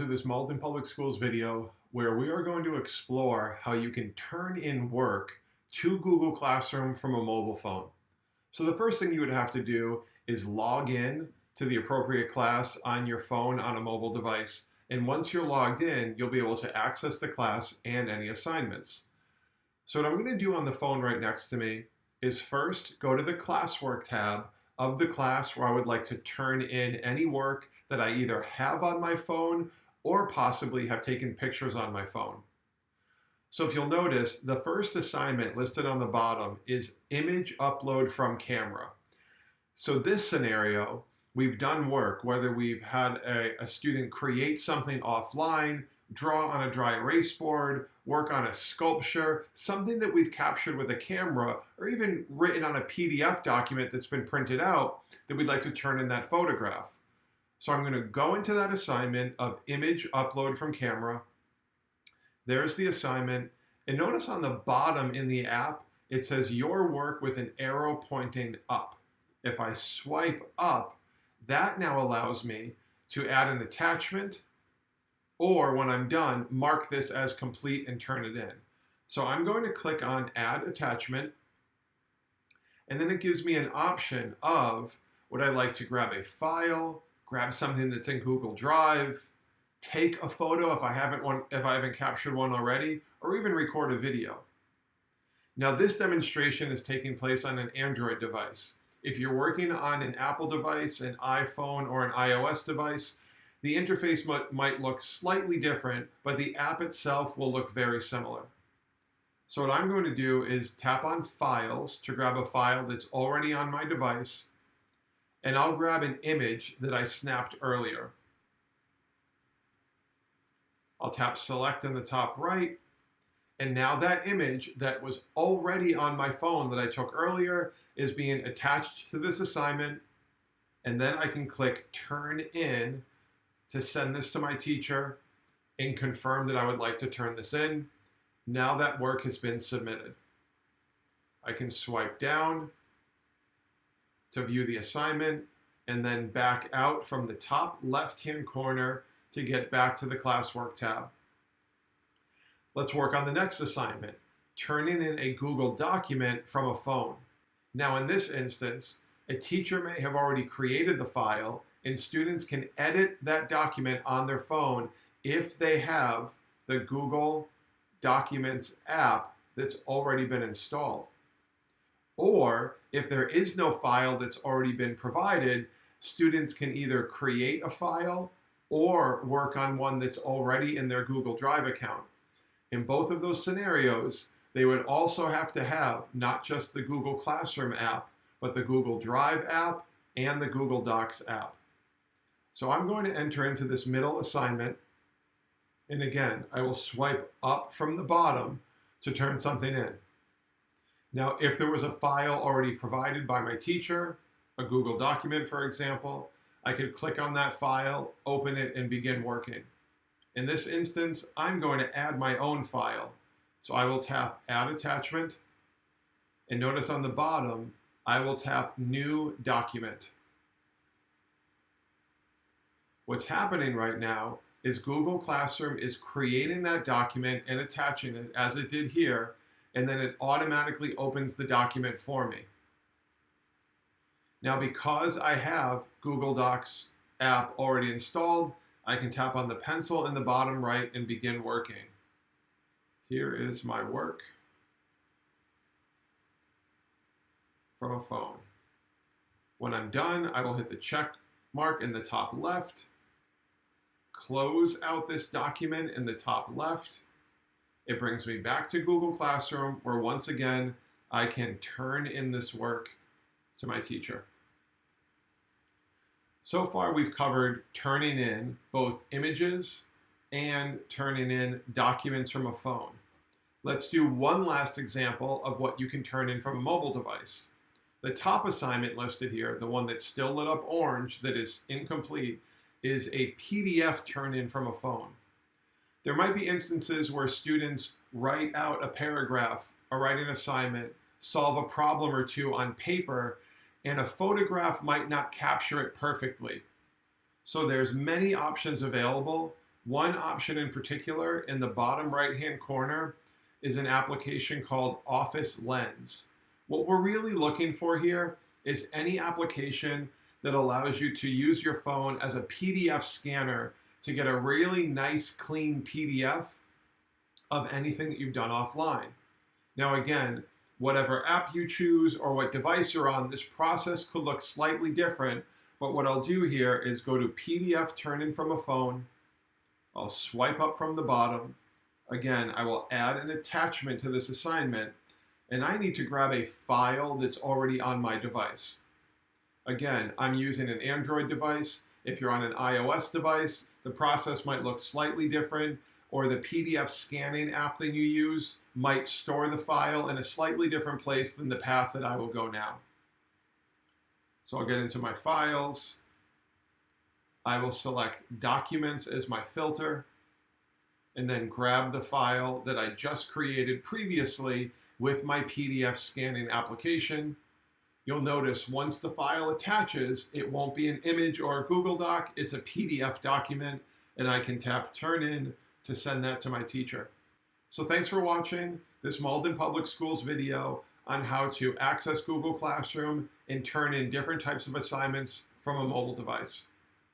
this Malden Public Schools video where we are going to explore how you can turn in work to Google Classroom from a mobile phone. So the first thing you would have to do is log in to the appropriate class on your phone on a mobile device. And once you're logged in, you'll be able to access the class and any assignments. So what I'm going to do on the phone right next to me is first go to the classwork tab of the class where I would like to turn in any work that I either have on my phone or possibly have taken pictures on my phone. So if you'll notice, the first assignment listed on the bottom is image upload from camera. So this scenario, we've done work, whether we've had a student create something offline, draw on a dry erase board, work on a sculpture, something that we've captured with a camera, or even written on a PDF document that's been printed out that we'd like to turn in that photograph. So I'm going to go into that assignment of image upload from camera. There's the assignment. And notice on the bottom in the app, it says your work with an arrow pointing up. If I swipe up, that now allows me to add an attachment, or when I'm done, mark this as complete and turn it in. So I'm going to click on Add Attachment, and then it gives me an option of would I like to grab a file, grab something that's in Google Drive, take a photo if I haven't captured one already, or even record a video. Now this demonstration is taking place on an Android device. If you're working on an Apple device, an iPhone, or an iOS device, the interface might look slightly different, but the app itself will look very similar. So what I'm going to do is tap on Files to grab a file that's already on my device, and I'll grab an image that I snapped earlier. I'll tap Select in the top right, and now that image that was already on my phone that I took earlier is being attached to this assignment, and then I can click Turn In to send this to my teacher and confirm that I would like to turn this in. Now that work has been submitted. I can swipe down to view the assignment and then back out from the top left-hand corner to get back to the classwork tab. Let's work on the next assignment, turning in a Google document from a phone. Now in this instance, a teacher may have already created the file, and students can edit that document on their phone if they have the Google Documents app that's already been installed. Or if there is no file that's already been provided, students can either create a file or work on one that's already in their Google Drive account. In both of those scenarios, they would also have to have not just the Google Classroom app, but the Google Drive app and the Google Docs app. So I'm going to enter into this middle assignment, and again, I will swipe up from the bottom to turn something in. Now, if there was a file already provided by my teacher, a Google document, for example, I could click on that file, open it, and begin working. In this instance, I'm going to add my own file. So I will tap Add Attachment, and notice on the bottom, I will tap New Document. What's happening right now is Google Classroom is creating that document and attaching it as it did here, and then it automatically opens the document for me. Now, because I have Google Docs app already installed, I can tap on the pencil in the bottom right and begin working. Here is my work from a phone. When I'm done, I will hit the check mark in the top left, close out this document in the top left. It brings me back to Google Classroom, where once again, I can turn in this work to my teacher. So far, we've covered turning in both images and turning in documents from a phone. Let's do one last example of what you can turn in from a mobile device. The top assignment listed here, the one that's still lit up orange that is incomplete, is a PDF turn in from a phone. There might be instances where students write out a paragraph, a writing assignment, solve a problem or two on paper, and a photograph might not capture it perfectly. So there's many options available. One option in particular in the bottom right-hand corner is an application called Office Lens. What we're really looking for here is any application that allows you to use your phone as a PDF scanner to get a really nice, clean PDF of anything that you've done offline. Now again, whatever app you choose or what device you're on, this process could look slightly different, but what I'll do here is go to PDF Turn In from a Phone. I'll swipe up from the bottom. Again, I will add an attachment to this assignment, and I need to grab a file that's already on my device. Again, I'm using an Android device. If you're on an iOS device, the process might look slightly different, or the PDF scanning app that you use might store the file in a slightly different place than the path that I will go now. So I'll get into my files. I will select Documents as my filter, and then grab the file that I just created previously with my PDF scanning application. You'll notice once the file attaches, it won't be an image or a Google Doc, it's a PDF document, and I can tap Turn In to send that to my teacher. So thanks for watching this Malden Public Schools video on how to access Google Classroom and turn in different types of assignments from a mobile device.